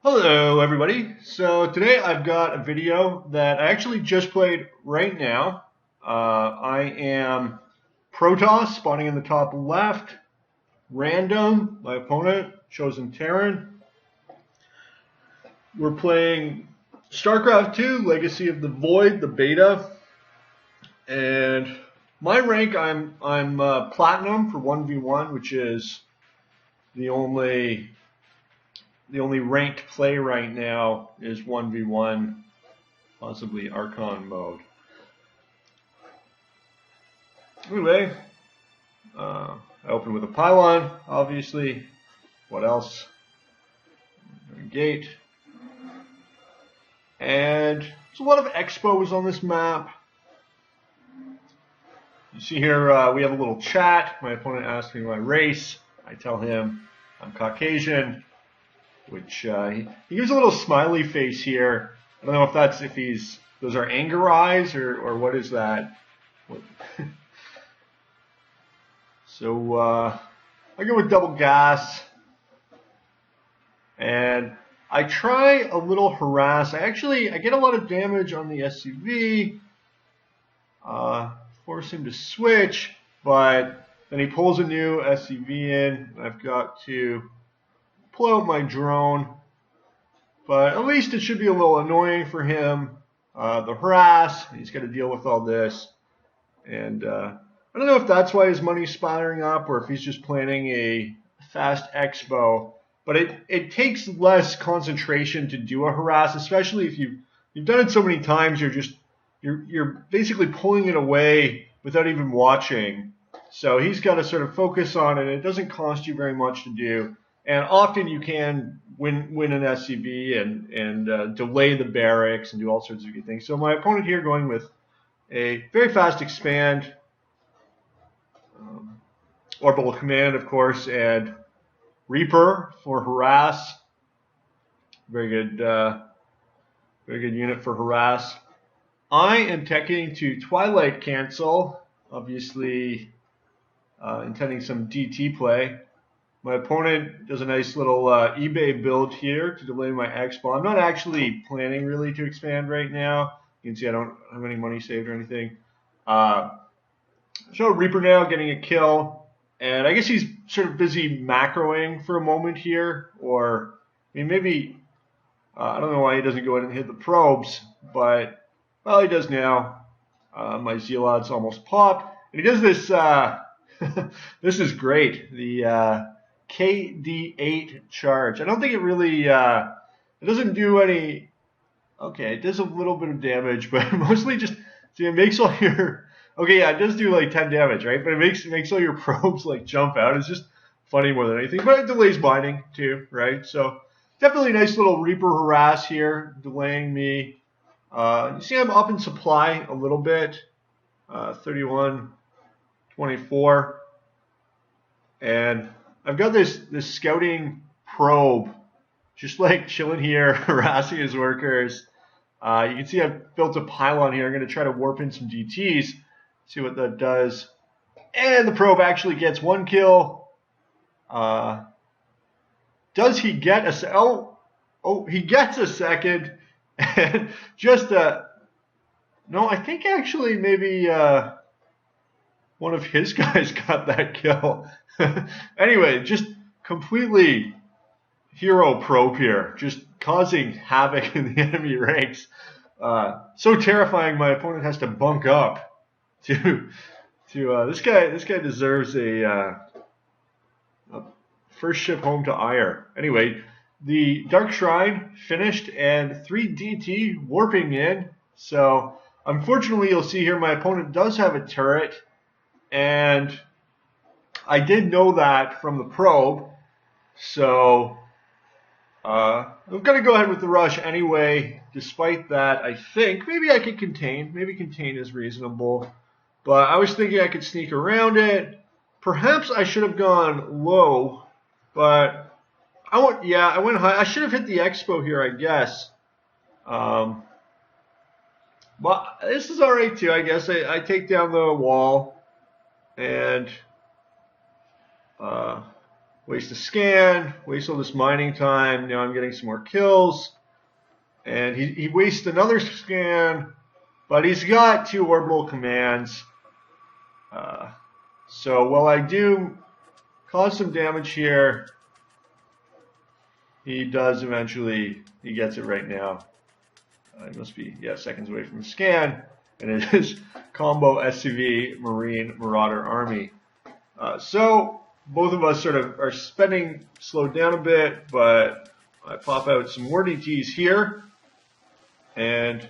Hello everybody. So today I've got a video that I actually just played right now. I am Protoss, spawning in the top left. Random, my opponent, Chosen Terran. We're playing StarCraft 2, Legacy of the Void, the beta. And my rank, I'm Platinum for 1v1, which is the only ranked play right now is 1v1, possibly Archon mode. Anyway, I open with a pylon, obviously. What else? Gate. And there's a lot of expos on this map. You see here, we have a little chat. My opponent asks me my race. I tell him I'm Caucasian, which he gives a little smiley face here. I don't know if that's those are anger eyes or what is that? So I go with double gas, and I try a little harass. I get a lot of damage on the SCV, force him to switch, but then he pulls a new SCV in. I've got to pull out my drone, but at least it should be a little annoying for him. The harass, he's got to deal with all this, and I don't know if that's why his money's spattering up or if he's just planning a fast expo, but it takes less concentration to do a harass, especially if you've done it so many times. You're basically pulling it away without even watching. So he's got to sort of focus on it. It doesn't cost you very much to do, and often you can win an SCV and delay the barracks and do all sorts of good things. So my opponent here going with a very fast expand. Orbital command, of course, and Reaper for harass. Very good unit for harass. I am teching to Twilight cancel, obviously intending some DT play. My opponent does a nice little eBay build here to delay my expo. I'm not actually planning really to expand right now. You can see I don't have any money saved or anything. So Reaper now getting a kill. And I guess he's sort of busy macroing for a moment here, or I mean maybe I don't know why he doesn't go in and hit the probes, but well he does now. My Zealots almost pop, and he does this. This is great. The KD8 charge. I don't think it really. It doesn't do any. Okay, it does a little bit of damage, but mostly just see it makes all your. Okay, yeah, it does do like 10 damage, right? But it makes all your probes like jump out. It's just funny more than anything. But it delays binding too, right? So definitely a nice little Reaper harass here, delaying me. You see I'm up in supply a little bit, 31, 24. And I've got this scouting probe just like chilling here, harassing his workers. You can see I've built a pylon here. I'm going to try to warp in some DTs. See what that does. And the probe actually gets one kill. Does he get a... Oh, he gets a second. And just a... No, I think actually maybe one of his guys got that kill. Anyway, just completely hero probe here. Just causing havoc in the enemy ranks. So terrifying my opponent has to bunk up. This guy deserves a first ship home to Ire. Anyway, the Dark Shrine finished and 3 DT warping in. So unfortunately, you'll see here my opponent does have a turret, and I did know that from the probe. So I'm gonna go ahead with the rush anyway. Despite that, I think maybe I could contain. Maybe contain is reasonable. But I was thinking I could sneak around it. Perhaps I should have gone low, but I went high. I should have hit the expo here, I guess. But this is all right too, I guess. I take down the wall, and waste a scan, waste all this mining time. Now I'm getting some more kills. And he wastes another scan, but he's got 2 orbital commands. So while I do cause some damage here, he does eventually, he gets it right now. He must be, yeah, seconds away from the scan. And it is combo SCV Marine Marauder Army. So both of us sort of are spending slowed down a bit, but I pop out some more DTs here. And,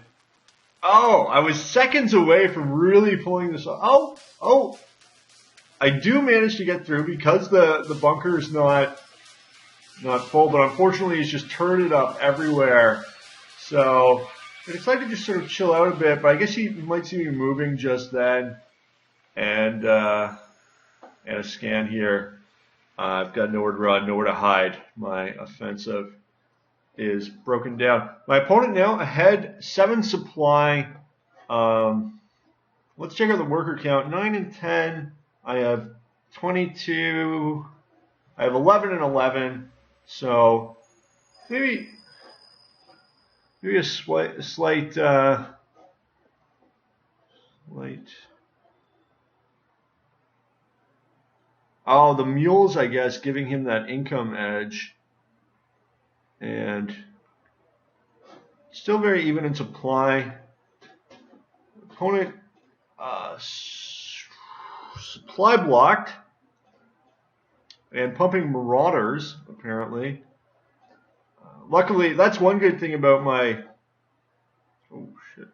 oh, I was seconds away from really pulling this off. Oh, I do manage to get through because the bunker is not full, but unfortunately he's just turned it up everywhere. So I decided to just sort of chill out a bit, but I guess he might see me moving just then. And a scan here. I've got nowhere to run, nowhere to hide. My offensive is broken down. My opponent now ahead, 7 supply. Let's check out the worker count. 9 and 10. I have 22. I have 11 and 11. So maybe a slight oh, the mules, I guess, giving him that income edge. And still very even in supply. Opponent supply blocked and pumping marauders, apparently. Luckily, that's one good thing about my... Oh, shit.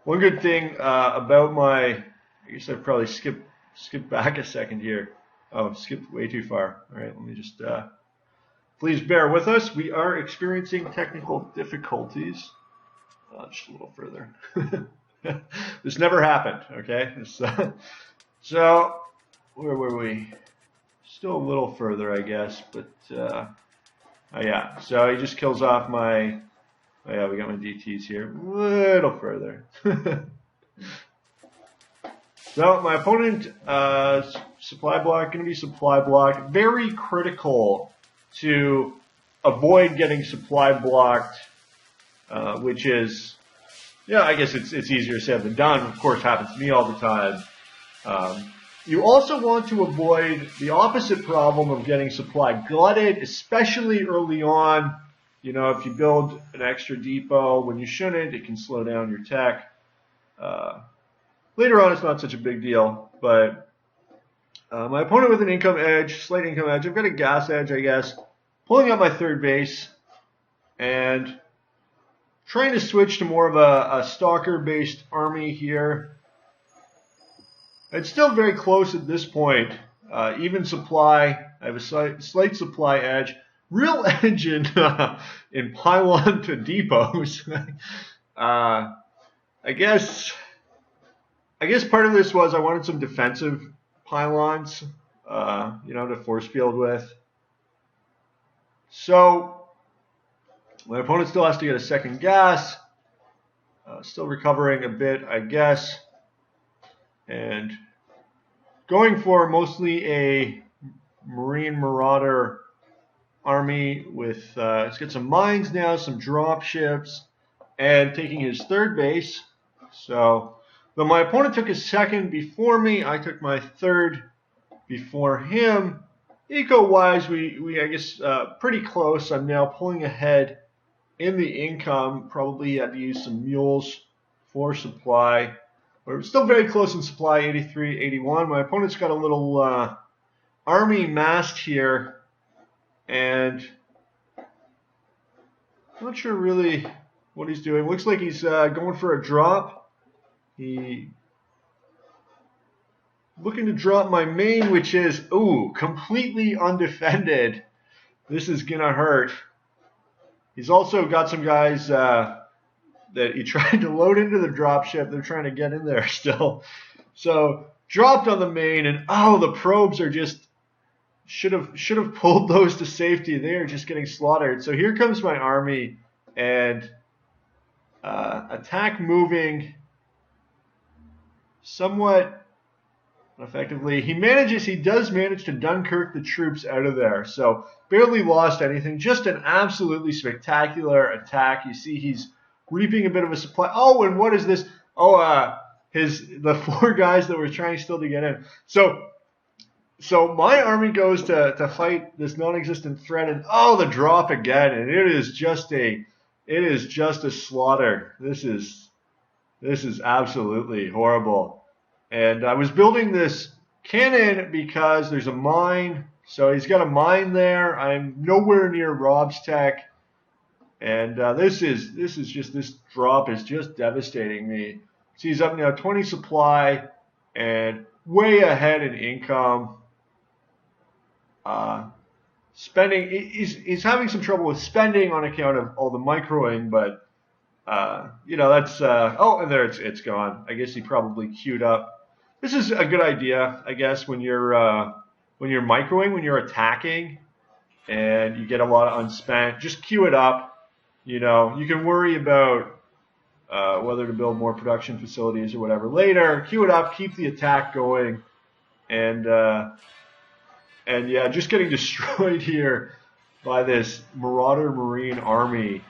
One good thing about my... I guess I've probably skipped back a second here. Oh, skipped way too far. All right, let me just... please bear with us. We are experiencing technical difficulties. Just a little further. This never happened, okay? So, where were we? Still a little further, I guess, but yeah. So he just kills off my... Oh yeah, we got my DTs here. A little further. So my opponent, supply block, going to be supply block. Very critical to avoid getting supply blocked, which is, yeah, I guess it's easier said than done. Of course, happens to me all the time. You also want to avoid the opposite problem of getting supply glutted, especially early on. You know, if you build an extra depot when you shouldn't, it can slow down your tech. Later on, it's not such a big deal, but my opponent with an income edge, slight income edge. I've got a gas edge, I guess. Pulling up my third base and trying to switch to more of a stalker-based army here. It's still very close at this point. Even supply. I have a slight supply edge. Real edge in pylon to depots. I guess part of this was I wanted some defensive pylons, you know, to force field with. So my opponent still has to get a second gas. Still recovering a bit, I guess. And going for mostly a Marine Marauder army with, let's get some mines now, some drop ships, and taking his third base. So, though my opponent took his second before me, I took my third before him. Eco-wise, we I guess, pretty close. I'm now pulling ahead in the income. Probably had to use some mules for supply. We're still very close in supply, 83, 81. My opponent's got a little army massed here, and I'm not sure really what he's doing. Looks like he's going for a drop. He looking to drop my main, which is, ooh, completely undefended. This is gonna hurt. He's also got some guys that he tried to load into the dropship. They're trying to get in there still. So dropped on the main, and oh, the probes are just should have pulled those to safety. They are just getting slaughtered. So here comes my army, and attack moving somewhat effectively. He does manage to Dunkirk the troops out of there. So barely lost anything. Just an absolutely spectacular attack. You see he's reaping a bit of a supply. Oh, and what is this? Oh, the 4 guys that were trying still to get in. So my army goes to fight this non-existent threat, and oh, the drop again, and it is just a slaughter. This is absolutely horrible. And I was building this cannon because there's a mine. So he's got a mine there. I'm nowhere near Rob's tech. And this drop is just devastating me. See, he's up now 20 supply and way ahead in income. Spending, he's having some trouble with spending on account of all the microing, but that's oh, and there it's gone. I guess he probably queued up. This is a good idea, I guess, when you're microing, when you're attacking, and you get a lot of unspent. Just queue it up. You can worry about whether to build more production facilities or whatever later. Queue it up, keep the attack going, and yeah, just getting destroyed here by this Marauder Marine army.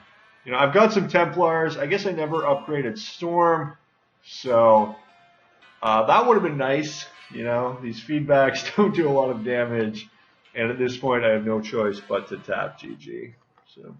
I've got some Templars. I guess I never upgraded Storm, so that would have been nice. These feedbacks don't do a lot of damage, and at this point I have no choice but to tap GG. So.